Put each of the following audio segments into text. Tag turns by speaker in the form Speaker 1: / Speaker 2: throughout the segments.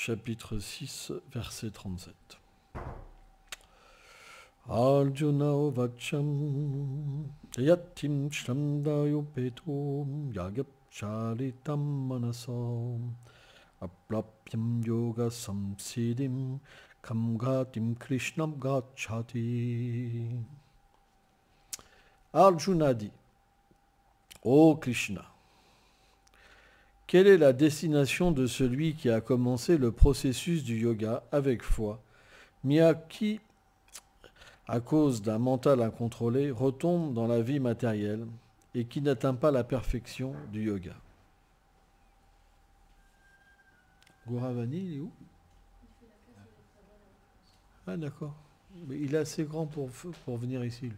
Speaker 1: chapitre 6, verset 37. Arjuna vacham yatim shramdayo petum yagapcharitam manasam aplapyam yoga samsidim kamgatim krishnam gachati. Arjuna dit: Ô Krishna, quelle est la destination de celui qui a commencé le processus du yoga avec foi, mais qui, à cause d'un mental incontrôlé, retombe dans la vie matérielle et qui n'atteint pas la perfection du yoga? Gauravani, il est où? Ah d'accord. Mais il est assez grand pour venir ici, lui.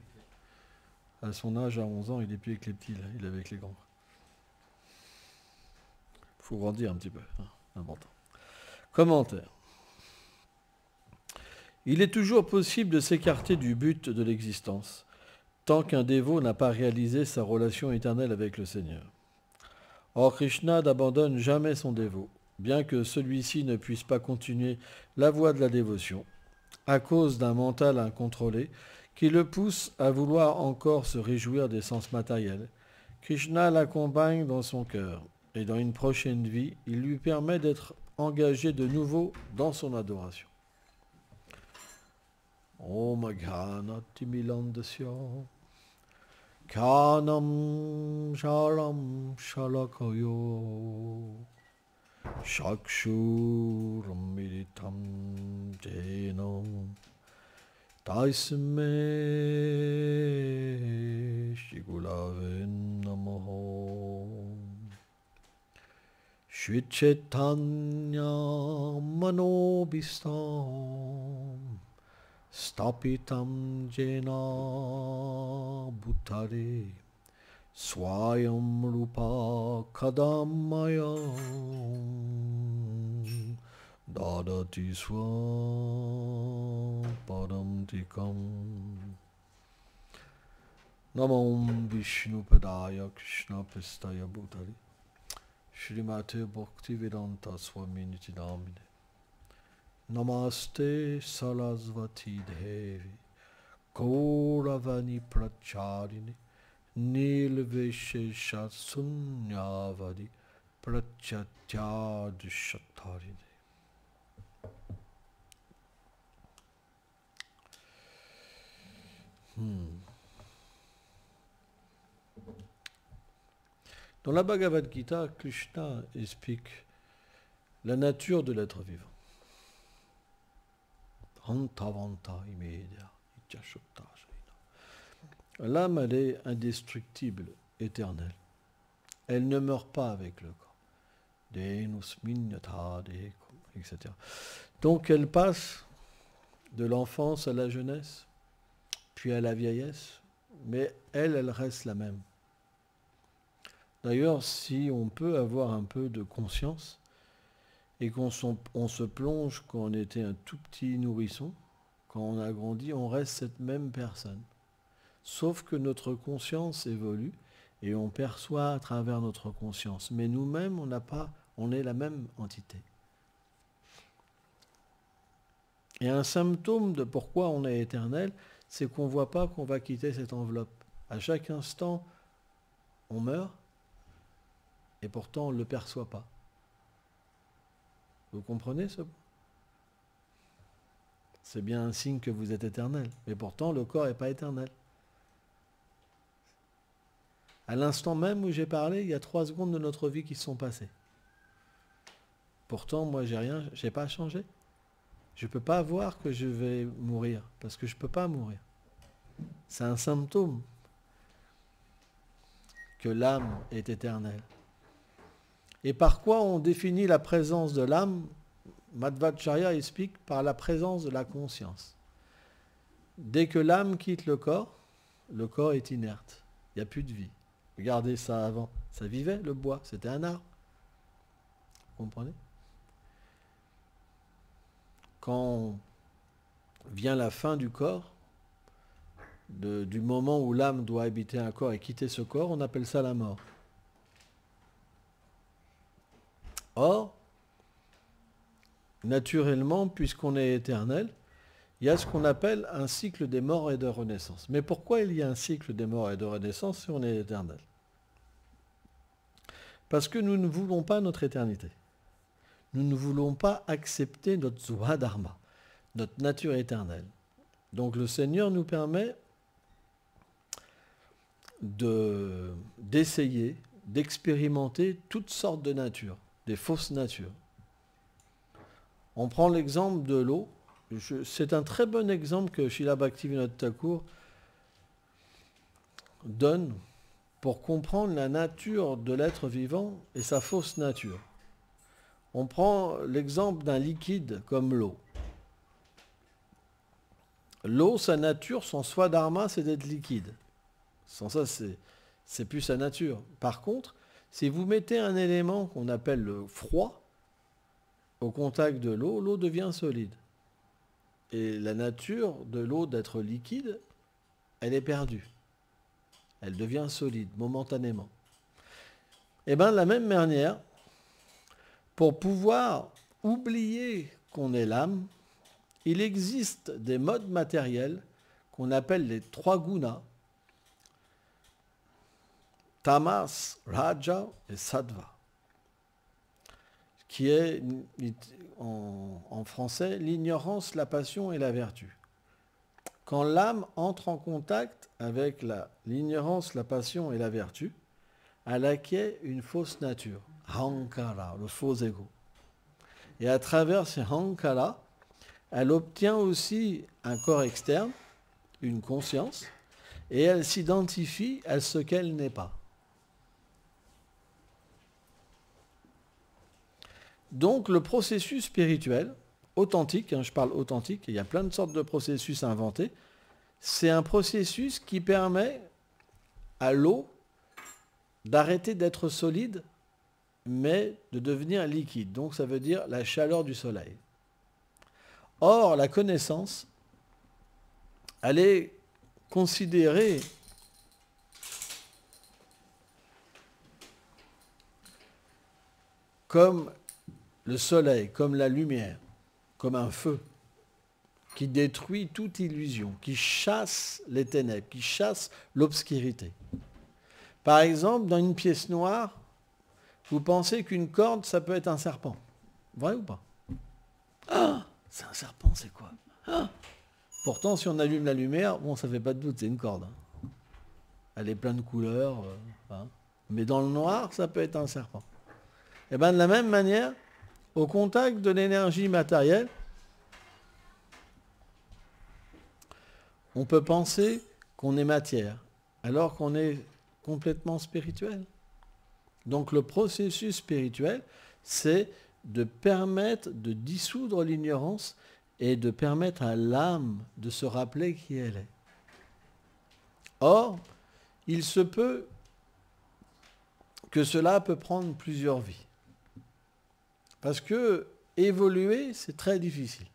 Speaker 1: À son âge, à 11 ans, il n'est plus avec les petits, là. Il est avec les grands. Il faut grandir un petit peu. Important. Commentaire. Il est toujours possible de s'écarter du but de l'existence, tant qu'un dévot n'a pas réalisé sa relation éternelle avec le Seigneur. Or, Krishna n'abandonne jamais son dévot, bien que celui-ci ne puisse pas continuer la voie de la dévotion, à cause d'un mental incontrôlé qui le pousse à vouloir encore se réjouir des sens matériels. Krishna l'accompagne dans son cœur, et dans une prochaine vie, il lui permet d'être engagé de nouveau dans son adoration. Om Ghanati Milandasya Khanam Sharam Shalakayo Shakshuram Militam Jenam Taisme Shigulave Namaho Shri Chaitanya Manobhistam Stapitam Jena Bhutare Swayam Rupa Kadamayam Dadati Swam Paramtikam. Namam Vishnu Padaya Krishna Pestaya Bhutare Shrimate Bhaktivedanta Swami Nityanamine. Namaste Sarasvati Devi Gauravani Pracharini Nilveshesha Sunyavadi Prachatyadishatarine. Dans la Bhagavad Gita, Krishna explique la nature de l'être vivant. L'âme, elle est indestructible, éternelle. Elle ne meurt pas avec le corps. Etc. Donc elle passe de l'enfance à la jeunesse, puis à la vieillesse, mais elle reste la même. D'ailleurs, si on peut avoir un peu de conscience, et qu'on se plonge quand on était un tout petit nourrisson, quand on a grandi, on reste cette même personne. Sauf que notre conscience évolue et on perçoit à travers notre conscience. Mais nous-mêmes, on est la même entité. Et un symptôme de pourquoi on est éternel, c'est qu'on ne voit pas qu'on va quitter cette enveloppe. À chaque instant, on meurt et pourtant on ne le perçoit pas. Vous comprenez ça? C'est bien un signe que vous êtes éternel. Mais pourtant, le corps n'est pas éternel. À l'instant même où j'ai parlé, il y a 3 secondes de notre vie qui se sont passées. Pourtant, moi, je n'ai pas changé. Je ne peux pas voir que je vais mourir, parce que je ne peux pas mourir. C'est un symptôme que l'âme est éternelle. Et par quoi on définit la présence de l'âme? Madhvacharya explique par la présence de la conscience. Dès que l'âme quitte le corps est inerte. Il n'y a plus de vie. Regardez ça avant. Ça vivait, le bois. C'était un arbre. Vous comprenez? Quand vient la fin du corps, du moment où l'âme doit habiter un corps et quitter ce corps, on appelle ça la mort. Or, naturellement, puisqu'on est éternel, il y a ce qu'on appelle un cycle des morts et de renaissance. Mais pourquoi il y a un cycle des morts et de renaissance si on est éternel? Parce que nous ne voulons pas notre éternité. Nous ne voulons pas accepter notre Swadharma, notre nature éternelle. Donc le Seigneur nous permet d'essayer, d'expérimenter toutes sortes de natures, des fausses natures. On prend l'exemple de l'eau. C'est un très bon exemple que Srila Bhaktivinoda Thakur donne pour comprendre la nature de l'être vivant et sa fausse nature. On prend l'exemple d'un liquide comme l'eau. L'eau, sa nature, son swadharma, c'est d'être liquide. Sans ça, c'est plus sa nature. Par contre, si vous mettez un élément qu'on appelle le froid au contact de l'eau, l'eau devient solide. Et la nature de l'eau d'être liquide, elle est perdue. Elle devient solide, momentanément. Et bien, de la même manière, pour pouvoir oublier qu'on est l'âme, il existe des modes matériels qu'on appelle les 3 gunas, tamas, raja et sattva, qui est en français l'ignorance, la passion et la vertu. Quand l'âme entre en contact avec l'ignorance, la passion et la vertu, elle acquiert une fausse nature, ahankara, le faux ego. Et à travers ces ahankara, elle obtient aussi un corps externe, une conscience, et elle s'identifie à ce qu'elle n'est pas. Donc le processus spirituel, authentique, je parle authentique, il y a plein de sortes de processus inventés, c'est un processus qui permet à l'eau d'arrêter d'être solide, mais de devenir liquide. Donc ça veut dire la chaleur du soleil. Or, la connaissance, elle est considérée comme le soleil, comme la lumière, comme un feu qui détruit toute illusion, qui chasse les ténèbres, qui chasse l'obscurité. Par exemple, dans une pièce noire, vous pensez qu'une corde, ça peut être un serpent. Vrai ou pas? Ah, c'est un serpent, c'est quoi? Ah. Pourtant, si on allume la lumière, bon, ça fait pas de doute, c'est une corde. Elle est pleine de couleurs. Mais dans le noir, ça peut être un serpent. Et bien, de la même manière, au contact de l'énergie matérielle, on peut penser qu'on est matière, alors qu'on est complètement spirituel. Donc le processus spirituel, c'est de permettre de dissoudre l'ignorance et de permettre à l'âme de se rappeler qui elle est. Or, il se peut que cela peut prendre plusieurs vies. Parce que évoluer, c'est très difficile.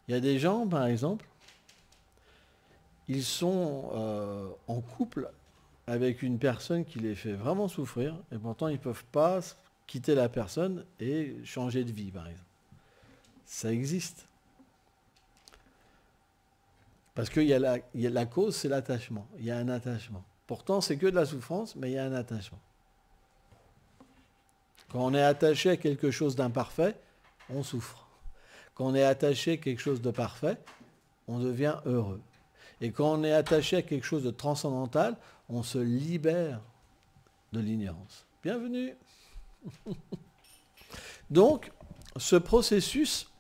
Speaker 1: Il y a des gens, par exemple, ils sont en couple avec une personne qui les fait vraiment souffrir, et pourtant ils ne peuvent pas quitter la personne et changer de vie, par exemple. Ça existe. Parce qu'il y a la cause, c'est l'attachement. Il y a un attachement. Pourtant, c'est que de la souffrance, mais il y a un attachement. Quand on est attaché à quelque chose d'imparfait, on souffre. Quand on est attaché à quelque chose de parfait, on devient heureux. Et quand on est attaché à quelque chose de transcendantal, on se libère de l'ignorance. Bienvenue. Donc, ce processus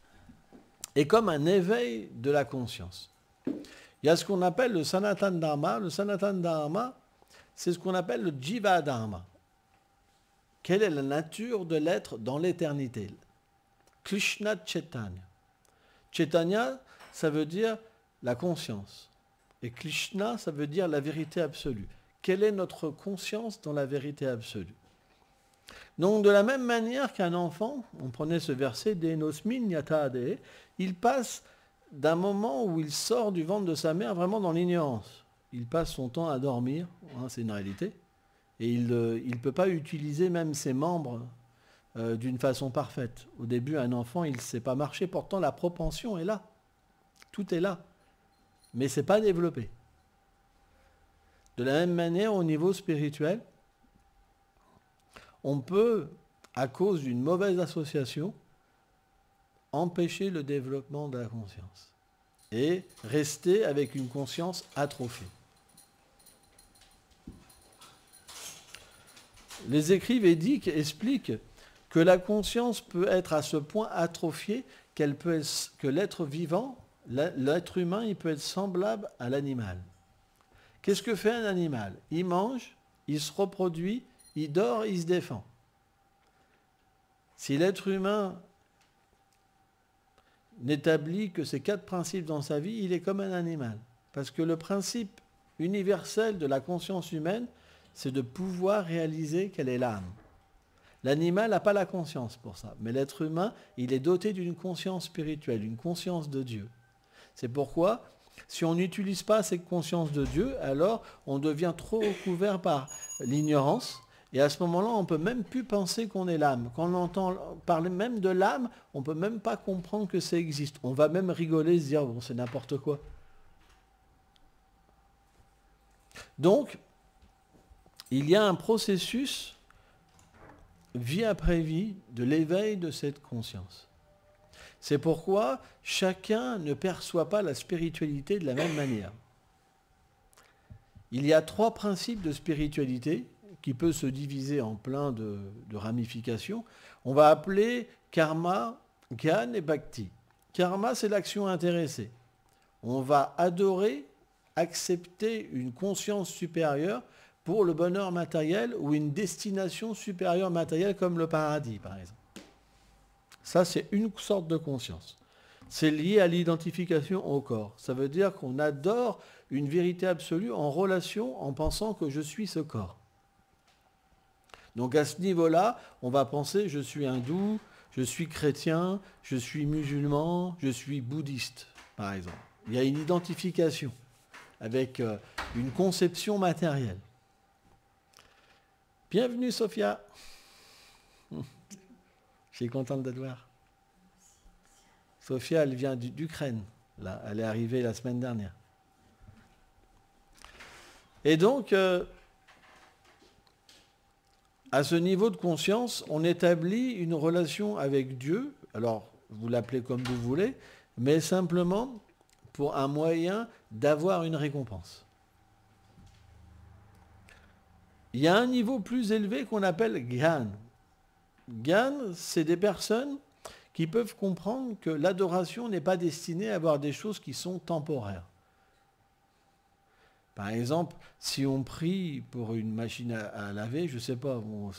Speaker 1: est comme un éveil de la conscience. Il y a ce qu'on appelle le Sanatana Dharma. Le Sanatana Dharma, c'est ce qu'on appelle le Jiva Dharma. Quelle est la nature de l'être dans l'éternité? Krishna Chaitanya. Chaitanya, ça veut dire la conscience. Et Krishna, ça veut dire la vérité absolue. Quelle est notre conscience dans la vérité absolue? Donc, de la même manière qu'un enfant, on prenait ce verset, Denosmin Yatade, il passe d'un moment où il sort du ventre de sa mère vraiment dans l'ignorance. Il passe son temps à dormir, c'est une réalité, et il ne peut pas utiliser même ses membres d'une façon parfaite. Au début, un enfant, il ne sait pas marcher, pourtant la propension est là. Tout est là. Mais ce n'est pas développé. De la même manière, au niveau spirituel, on peut, à cause d'une mauvaise association, empêcher le développement de la conscience et rester avec une conscience atrophiée. Les écrits védiques expliquent que la conscience peut être à ce point atrophiée que l'être vivant, l'être humain, il peut être semblable à l'animal. Qu'est-ce que fait un animal? Il mange, il se reproduit, il dort, il se défend. Si l'être humain n'établit que ces 4 principes dans sa vie, il est comme un animal. Parce que le principe universel de la conscience humaine, c'est de pouvoir réaliser quelle est l'âme. L'animal n'a pas la conscience pour ça, mais l'être humain, il est doté d'une conscience spirituelle, une conscience de Dieu. C'est pourquoi, si on n'utilise pas cette conscience de Dieu, alors on devient trop recouvert par l'ignorance, et à ce moment-là, on ne peut même plus penser qu'on est l'âme. Quand on entend parler même de l'âme, on ne peut même pas comprendre que ça existe. On va même rigoler, se dire, bon, c'est n'importe quoi. Donc, il y a un processus, vie après vie, de l'éveil de cette conscience. C'est pourquoi chacun ne perçoit pas la spiritualité de la même manière. Il y a 3 principes de spiritualité qui peuvent se diviser en plein de ramifications. On va appeler karma, gyan et bhakti. Karma, c'est l'action intéressée. On va adorer, accepter une conscience supérieure pour le bonheur matériel ou une destination supérieure matérielle comme le paradis, par exemple. Ça, c'est une sorte de conscience. C'est lié à l'identification au corps. Ça veut dire qu'on adore une vérité absolue en relation, en pensant que je suis ce corps. Donc à ce niveau-là, on va penser je suis hindou, je suis chrétien, je suis musulman, je suis bouddhiste, par exemple. Il y a une identification avec une conception matérielle. Bienvenue Sophia. Je suis contente de te voir. Sophia, elle vient d'Ukraine. Là, elle est arrivée la semaine dernière. Et donc, à ce niveau de conscience, on établit une relation avec Dieu. Alors, vous l'appelez comme vous voulez, mais simplement pour un moyen d'avoir une récompense. Il y a un niveau plus élevé qu'on appelle Gyan. Gyan, c'est des personnes qui peuvent comprendre que l'adoration n'est pas destinée à avoir des choses qui sont temporaires. Par exemple, si on prie pour une machine à laver, je ne sais pas, bon,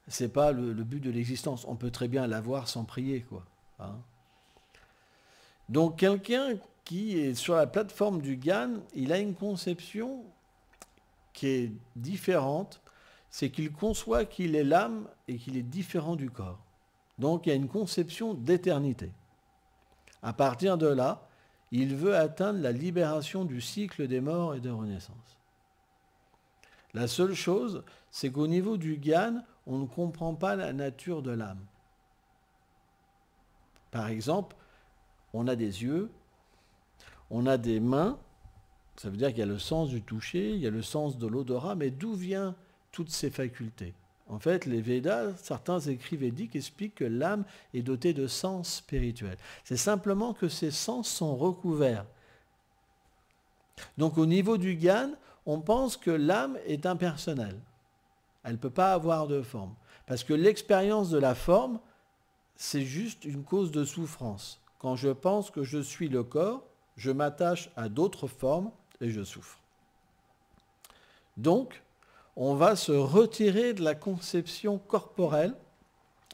Speaker 1: c'est pas le but de l'existence. On peut très bien l'avoir sans prier, quoi. Hein. Donc quelqu'un qui est sur la plateforme du Gyan, il a une conception qui est différente, c'est qu'il conçoit qu'il est l'âme et qu'il est différent du corps. Donc il y a une conception d'éternité. À partir de là, il veut atteindre la libération du cycle des morts et des renaissances. La seule chose, c'est qu'au niveau du Gyan, on ne comprend pas la nature de l'âme. Par exemple, on a des yeux, on a des mains, ça veut dire qu'il y a le sens du toucher, il y a le sens de l'odorat, mais d'où viennent toutes ces facultés? En fait, les Védas, certains écrits védiques expliquent que l'âme est dotée de sens spirituels. C'est simplement que ces sens sont recouverts. Donc au niveau du Gyan, on pense que l'âme est impersonnelle. Elle ne peut pas avoir de forme. Parce que l'expérience de la forme, c'est juste une cause de souffrance. Quand je pense que je suis le corps, je m'attache à d'autres formes et je souffre. Donc, on va se retirer de la conception corporelle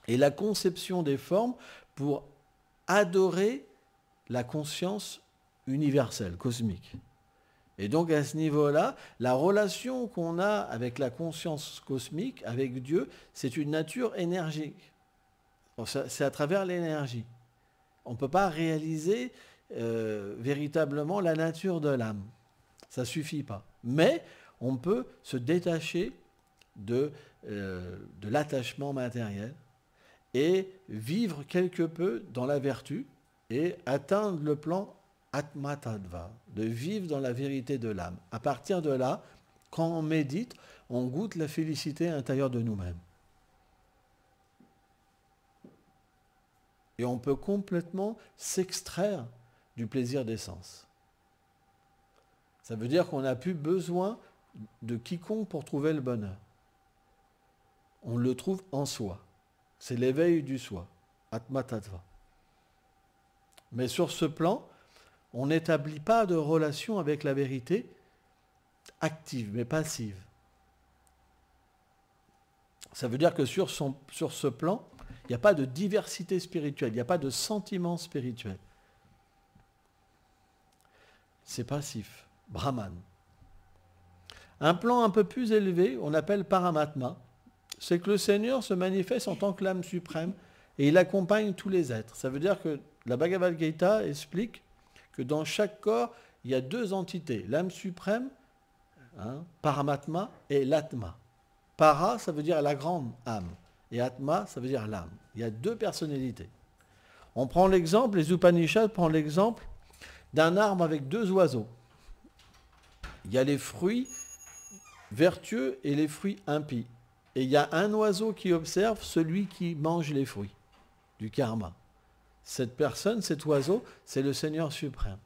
Speaker 1: et la conception des formes pour adorer la conscience universelle, cosmique. Et donc à ce niveau-là, la relation qu'on a avec la conscience cosmique, avec Dieu, c'est une nature énergique. C'est à travers l'énergie. On ne peut pas réaliser véritablement la nature de l'âme. Ça ne suffit pas. Mais on peut se détacher de l'attachement matériel et vivre quelque peu dans la vertu et atteindre le plan Atma Tattva, de vivre dans la vérité de l'âme. À partir de là, quand on médite, on goûte la félicité intérieure de nous-mêmes. Et on peut complètement s'extraire du plaisir des sens. Ça veut dire qu'on n'a plus besoin de quiconque pour trouver le bonheur. On le trouve en soi. C'est l'éveil du soi, Atma Tattva. Mais sur ce plan, on n'établit pas de relation avec la vérité active, mais passive. Ça veut dire que sur ce plan, il n'y a pas de diversité spirituelle, il n'y a pas de sentiment spirituel. C'est passif, Brahman. Un plan un peu plus élevé, on appelle Paramatma, c'est que le Seigneur se manifeste en tant que l'âme suprême et il accompagne tous les êtres. Ça veut dire que la Bhagavad Gita explique que dans chaque corps, il y a deux entités, l'âme suprême, Paramatma, et l'Atma. Para, ça veut dire la grande âme, et Atma, ça veut dire l'âme. Il y a deux personnalités. On prend l'exemple, les Upanishads prennent l'exemple d'un arbre avec deux oiseaux. Il y a les fruits vertueux et les fruits impies. Et il y a un oiseau qui observe celui qui mange les fruits du karma. Cette personne, cet oiseau, c'est le Seigneur suprême.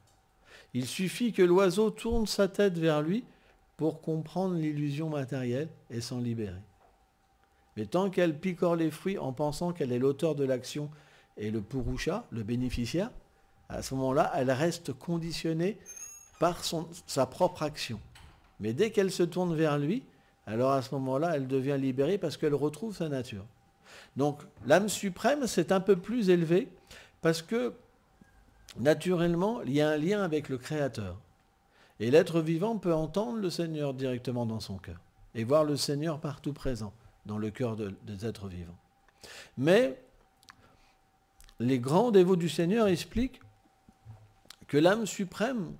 Speaker 1: Il suffit que l'oiseau tourne sa tête vers lui pour comprendre l'illusion matérielle et s'en libérer. Mais tant qu'elle picore les fruits en pensant qu'elle est l'auteur de l'action et le purusha, le bénéficiaire, à ce moment-là, elle reste conditionnée par sa propre action. Mais dès qu'elle se tourne vers lui, alors à ce moment-là, elle devient libérée parce qu'elle retrouve sa nature. Donc l'âme suprême, c'est un peu plus élevé parce que naturellement, il y a un lien avec le Créateur. Et l'être vivant peut entendre le Seigneur directement dans son cœur et voir le Seigneur partout présent dans le cœur des êtres vivants. Mais les grands dévots du Seigneur expliquent que l'âme suprême,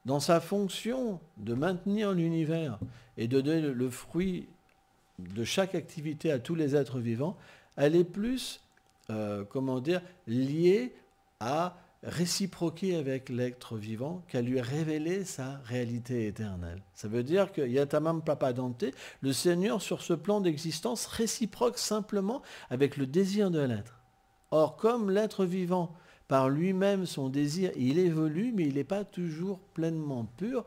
Speaker 1: dans sa fonction de maintenir l'univers et de donner le fruit de chaque activité à tous les êtres vivants, elle est plus, liée à réciproquer avec l'être vivant qu'à lui révéler sa réalité éternelle. Ça veut dire que Yatamam Papadante, le Seigneur sur ce plan d'existence réciproque simplement avec le désir de l'être. Or, comme l'être vivant, par lui-même, son désir, il évolue, mais il n'est pas toujours pleinement pur,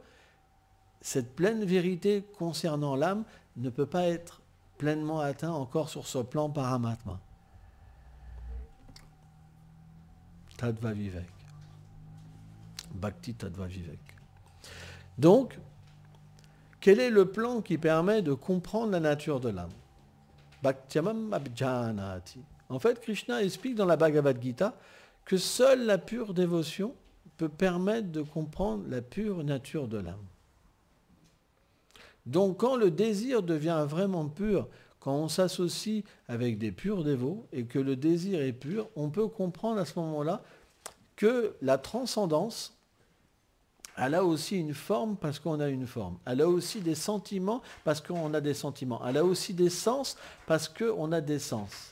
Speaker 1: cette pleine vérité concernant l'âme ne peut pas être pleinement atteinte encore sur ce plan Paramatma. Tattva Vivek. Bhakti Tattva Vivek. Donc, quel est le plan qui permet de comprendre la nature de l'âme? Bhaktyamam abjanati. En fait, Krishna explique dans la Bhagavad Gita que seule la pure dévotion peut permettre de comprendre la pure nature de l'âme. Donc quand le désir devient vraiment pur, quand on s'associe avec des purs dévots et que le désir est pur, on peut comprendre à ce moment-là que la transcendance, elle a aussi une forme parce qu'on a une forme. Elle a aussi des sentiments parce qu'on a des sentiments. Elle a aussi des sens parce qu'on a des sens.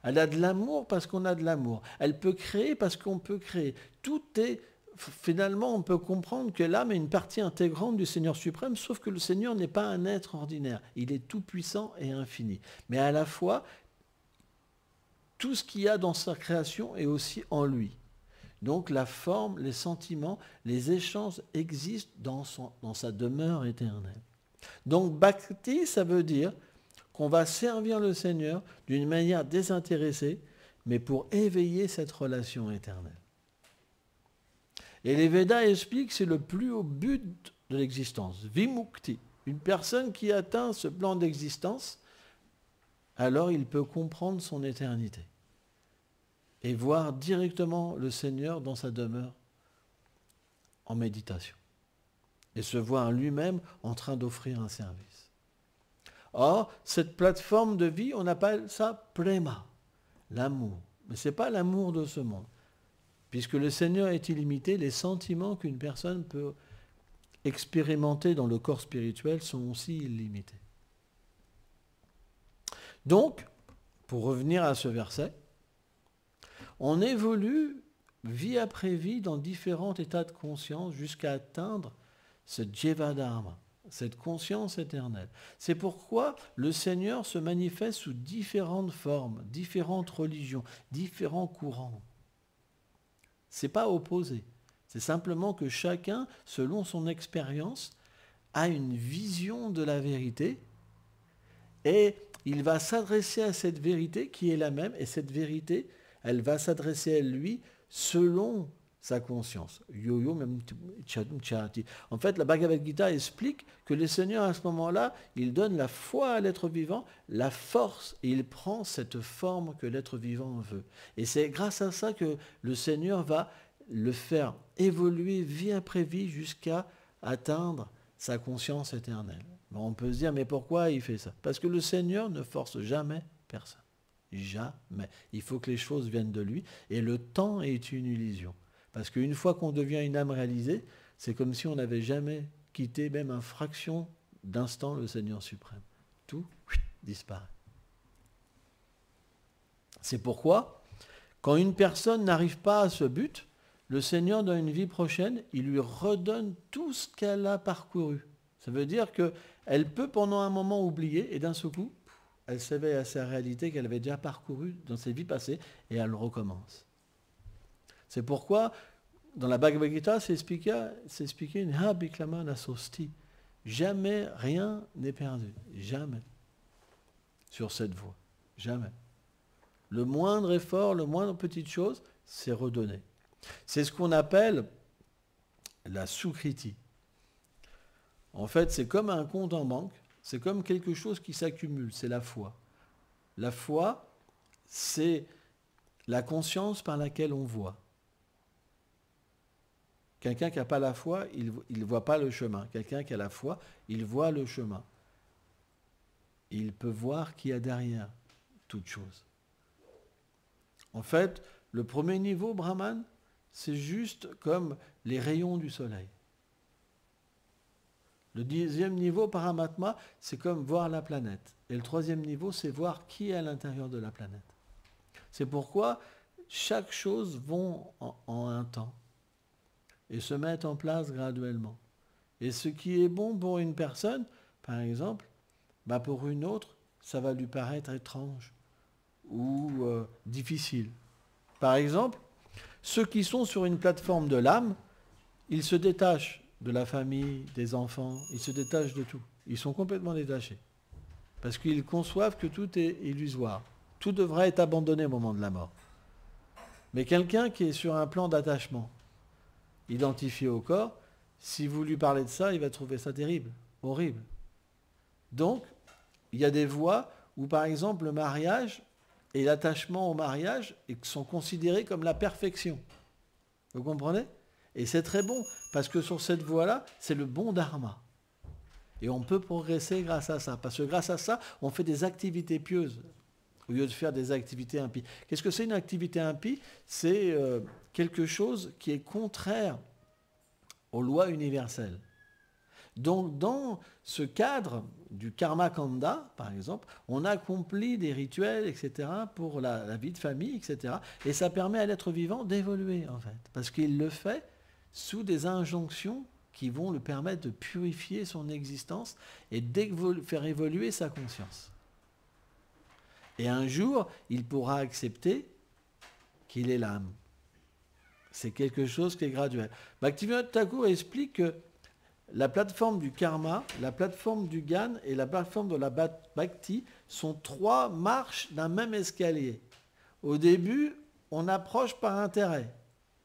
Speaker 1: Elle a de l'amour parce qu'on a de l'amour. Elle peut créer parce qu'on peut créer. Tout est, finalement, on peut comprendre que l'âme est une partie intégrante du Seigneur suprême, sauf que le Seigneur n'est pas un être ordinaire. Il est tout puissant et infini. Mais à la fois, tout ce qu'il y a dans sa création est aussi en lui. Donc la forme, les sentiments, les échanges existent dans sa demeure éternelle. Donc Bhakti, ça veut dire qu'on va servir le Seigneur d'une manière désintéressée, mais pour éveiller cette relation éternelle. Et les Védas expliquent que c'est le plus haut but de l'existence, Vimukti. Une personne qui atteint ce plan d'existence, alors il peut comprendre son éternité et voir directement le Seigneur dans sa demeure en méditation et se voir lui-même en train d'offrir un service. Or, cette plateforme de vie, on appelle ça prema, l'amour. Mais ce n'est pas l'amour de ce monde. Puisque le Seigneur est illimité, les sentiments qu'une personne peut expérimenter dans le corps spirituel sont aussi illimités. Donc, pour revenir à ce verset, on évolue vie après vie dans différents états de conscience jusqu'à atteindre ce Jivadharma, cette conscience éternelle. C'est pourquoi le Seigneur se manifeste sous différentes formes, différentes religions, différents courants. Ce n'est pas opposé. C'est simplement que chacun, selon son expérience, a une vision de la vérité et il va s'adresser à cette vérité qui est la même, et cette vérité, elle va s'adresser à lui selon sa conscience. En fait, la Bhagavad Gita explique que le Seigneur, à ce moment-là, il donne la foi à l'être vivant, la force, et il prend cette forme que l'être vivant veut. Et c'est grâce à ça que le Seigneur va le faire évoluer vie après vie jusqu'à atteindre sa conscience éternelle. Bon, on peut se dire, mais pourquoi il fait ça? Parce que le Seigneur ne force jamais personne. Jamais. Il faut que les choses viennent de lui, et le temps est une illusion. Parce qu'une fois qu'on devient une âme réalisée, c'est comme si on n'avait jamais quitté même une fraction d'instant le Seigneur suprême. Tout disparaît. C'est pourquoi, quand une personne n'arrive pas à ce but, le Seigneur, dans une vie prochaine, il lui redonne tout ce qu'elle a parcouru. Ça veut dire qu'elle peut pendant un moment oublier, et d'un seul coup, elle s'éveille à sa réalité qu'elle avait déjà parcourue dans ses vies passées, et elle recommence. C'est pourquoi, dans la Bhagavad Gita, c'est expliqué Nha Biklama Nasosti. Jamais rien n'est perdu. Jamais. Sur cette voie. Jamais. Le moindre effort, le moindre petite chose, c'est redonné. C'est ce qu'on appelle la Sukriti. En fait, c'est comme un compte en banque, c'est comme quelque chose qui s'accumule, c'est la foi. La foi, c'est la conscience par laquelle on voit. Quelqu'un qui n'a pas la foi, il ne voit pas le chemin. Quelqu'un qui a la foi, il voit le chemin. Il peut voir qu'il y a derrière toute chose. En fait, le premier niveau, Brahman, c'est juste comme les rayons du soleil. Le deuxième niveau, Paramatma, c'est comme voir la planète. Et le troisième niveau, c'est voir qui est à l'intérieur de la planète. C'est pourquoi chaque chose va en un temps et se met en place graduellement. Et ce qui est bon pour une personne, par exemple, pour une autre, ça va lui paraître étrange ou difficile. Par exemple, ceux qui sont sur une plateforme de l'âme, ils se détachent de la famille, des enfants, ils se détachent de tout. Ils sont complètement détachés. Parce qu'ils conçoivent que tout est illusoire. Tout devrait être abandonné au moment de la mort. Mais quelqu'un qui est sur un plan d'attachement, identifié au corps, si vous lui parlez de ça, il va trouver ça terrible, horrible. Donc, il y a des voies où, par exemple, le mariage et l'attachement au mariage sont considérés comme la perfection. Vous comprenez? Et c'est très bon, parce que sur cette voie-là, c'est le bon dharma. Et on peut progresser grâce à ça, parce que grâce à ça, on fait des activités pieuses, au lieu de faire des activités impies. Qu'est-ce que c'est une activité impie? C'est quelque chose qui est contraire aux lois universelles. Donc, dans ce cadre du karma kanda, par exemple, on accomplit des rituels, etc., pour la vie de famille, etc., et ça permet à l'être vivant d'évoluer, en fait, parce qu'il le fait sous des injonctions qui vont lui permettre de purifier son existence et de faire évoluer sa conscience. Et un jour, il pourra accepter qu'il est l'âme. C'est quelque chose qui est graduel. Bhaktivinoda Thakur explique que la plateforme du karma, la plateforme du Gyan et la plateforme de la bhakti sont trois marches d'un même escalier. Au début, on approche par intérêt.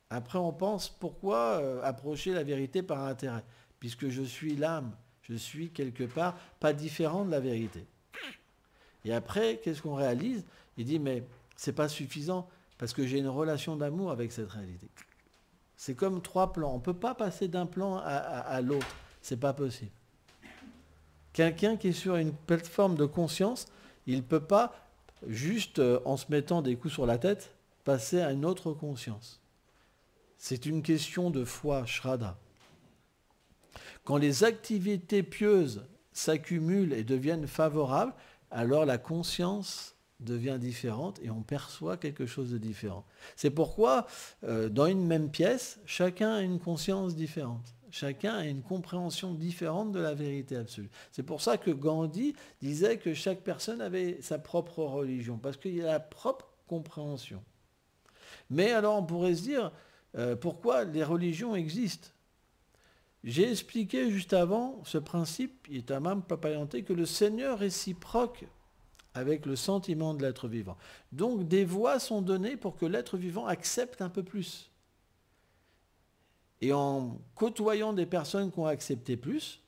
Speaker 1: Après, on pense pourquoi approcher la vérité par intérêt, puisque je suis l'âme, je suis quelque part pas différent de la vérité. Et après, qu'est-ce qu'on réalise? Il dit, mais c'est pas suffisant, parce que j'ai une relation d'amour avec cette réalité. C'est comme trois plans. On ne peut pas passer d'un plan à l'autre. C'est pas possible. Quelqu'un qui est sur une plateforme de conscience, il ne peut pas, juste en se mettant des coups sur la tête, passer à une autre conscience. C'est une question de foi, shraddha. Quand les activités pieuses s'accumulent et deviennent favorables, alors la conscience devient différente et on perçoit quelque chose de différent. C'est pourquoi, dans une même pièce, chacun a une conscience différente. Chacun a une compréhension différente de la vérité absolue. C'est pour ça que Gandhi disait que chaque personne avait sa propre religion, parce qu'il y a la propre compréhension. Mais alors on pourrait se dire, pourquoi les religions existent? J'ai expliqué juste avant ce principe, Itamam Papayanté, que le Seigneur réciproque avec le sentiment de l'être vivant. Donc des voies sont données pour que l'être vivant accepte un peu plus. Et en côtoyant des personnes qui ont accepté plus,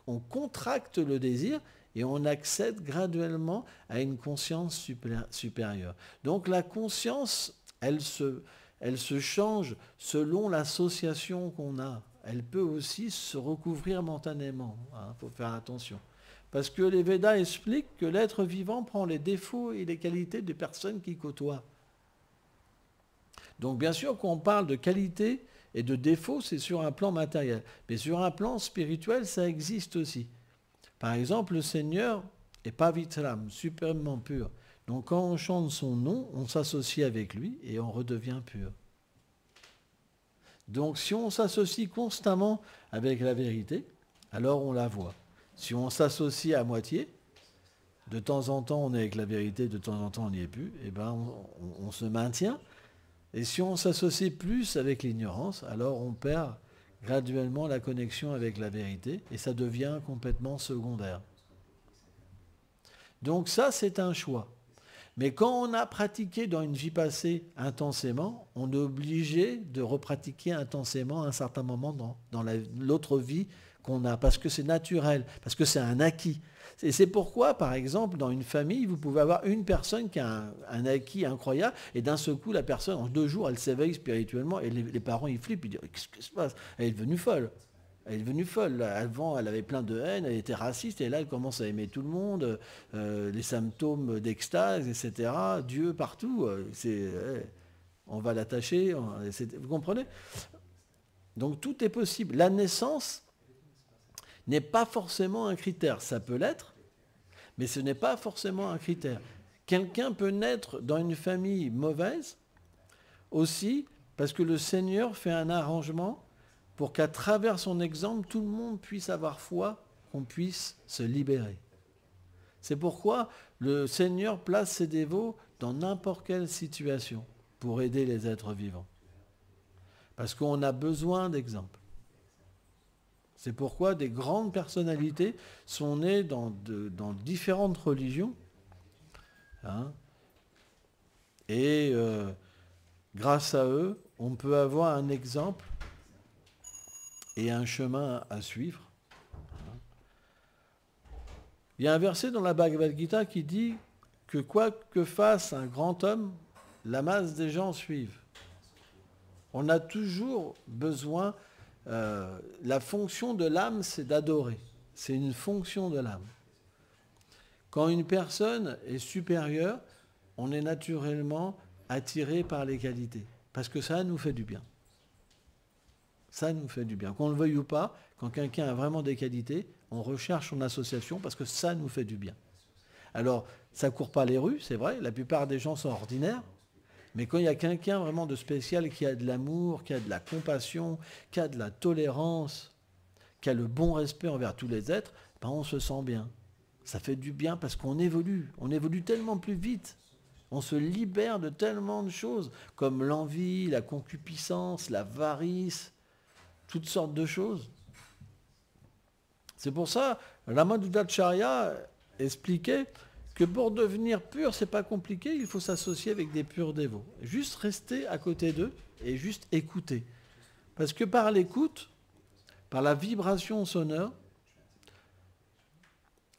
Speaker 1: on contracte le désir et on accède graduellement à une conscience supérieure. Donc la conscience, elle se change selon l'association qu'on a. Elle peut aussi se recouvrir momentanément. Faut faire attention. Parce que les Védas expliquent que l'être vivant prend les défauts et les qualités des personnes qu'il côtoie. Donc bien sûr, quand on parle de qualité et de défauts, c'est sur un plan matériel. Mais sur un plan spirituel, ça existe aussi. Par exemple, le Seigneur est pavitram, suprêmement pur. Donc quand on chante son nom, on s'associe avec lui et on redevient pur. Donc si on s'associe constamment avec la vérité, alors on la voit. Si on s'associe à moitié, de temps en temps on est avec la vérité, de temps en temps on n'y est plus, et on se maintient. Et si on s'associe plus avec l'ignorance, alors on perd graduellement la connexion avec la vérité et ça devient complètement secondaire. Donc ça, c'est un choix. Mais quand on a pratiqué dans une vie passée intensément, on est obligé de repratiquer intensément à un certain moment dans l'autre vie qu'on a, parce que c'est naturel, parce que c'est un acquis. Et c'est pourquoi, par exemple, dans une famille, vous pouvez avoir une personne qui a un acquis incroyable, et d'un seul coup, la personne, en 2 jours, elle s'éveille spirituellement, et les parents, ils flippent, ils disent « Qu'est-ce qui se passe ?» Elle est devenue folle. Elle est devenue folle. Avant, elle avait plein de haine, elle était raciste, et là, elle commence à aimer tout le monde, les symptômes d'extase, etc. Dieu partout. On va l'attacher. Vous comprenez? Donc, tout est possible. La naissance n'est pas forcément un critère. Ça peut l'être, mais ce n'est pas forcément un critère. Quelqu'un peut naître dans une famille mauvaise aussi parce que le Seigneur fait un arrangement pour qu'à travers son exemple, tout le monde puisse avoir foi, qu'on puisse se libérer. C'est pourquoi le Seigneur place ses dévots dans n'importe quelle situation pour aider les êtres vivants. Parce qu'on a besoin d'exemples. C'est pourquoi des grandes personnalités sont nées dans différentes religions. Et grâce à eux, on peut avoir un exemple et un chemin à suivre. Il y a un verset dans la Bhagavad Gita qui dit que quoi que fasse un grand homme, la masse des gens suivent. On a toujours besoin... la fonction de l'âme, c'est d'adorer. C'est une fonction de l'âme. Quand une personne est supérieure, on est naturellement attiré par les qualités. Parce que ça nous fait du bien. Ça nous fait du bien. Qu'on le veuille ou pas, quand quelqu'un a vraiment des qualités, on recherche son association parce que ça nous fait du bien. Alors, ça ne court pas les rues, c'est vrai. La plupart des gens sont ordinaires. Mais quand il y a quelqu'un vraiment de spécial qui a de l'amour, qui a de la compassion, qui a de la tolérance, qui a le bon respect envers tous les êtres, on se sent bien. Ça fait du bien parce qu'on évolue. On évolue tellement plus vite. On se libère de tellement de choses, comme l'envie, la concupiscence, l'avarice, toutes sortes de choses. C'est pour ça, Ramadudacharya expliquait que pour devenir pur, c'est pas compliqué, il faut s'associer avec des purs dévots. Juste rester à côté d'eux et juste écouter. Parce que par l'écoute, par la vibration sonore,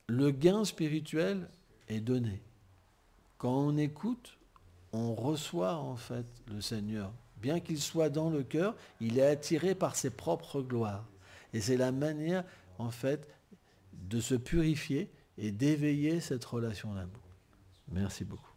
Speaker 1: le gain spirituel est donné. Quand on écoute, on reçoit en fait le Seigneur. Bien qu'il soit dans le cœur, il est attiré par ses propres gloires. Et c'est la manière en fait de se purifier et d'éveiller cette relation d'amour. Merci beaucoup.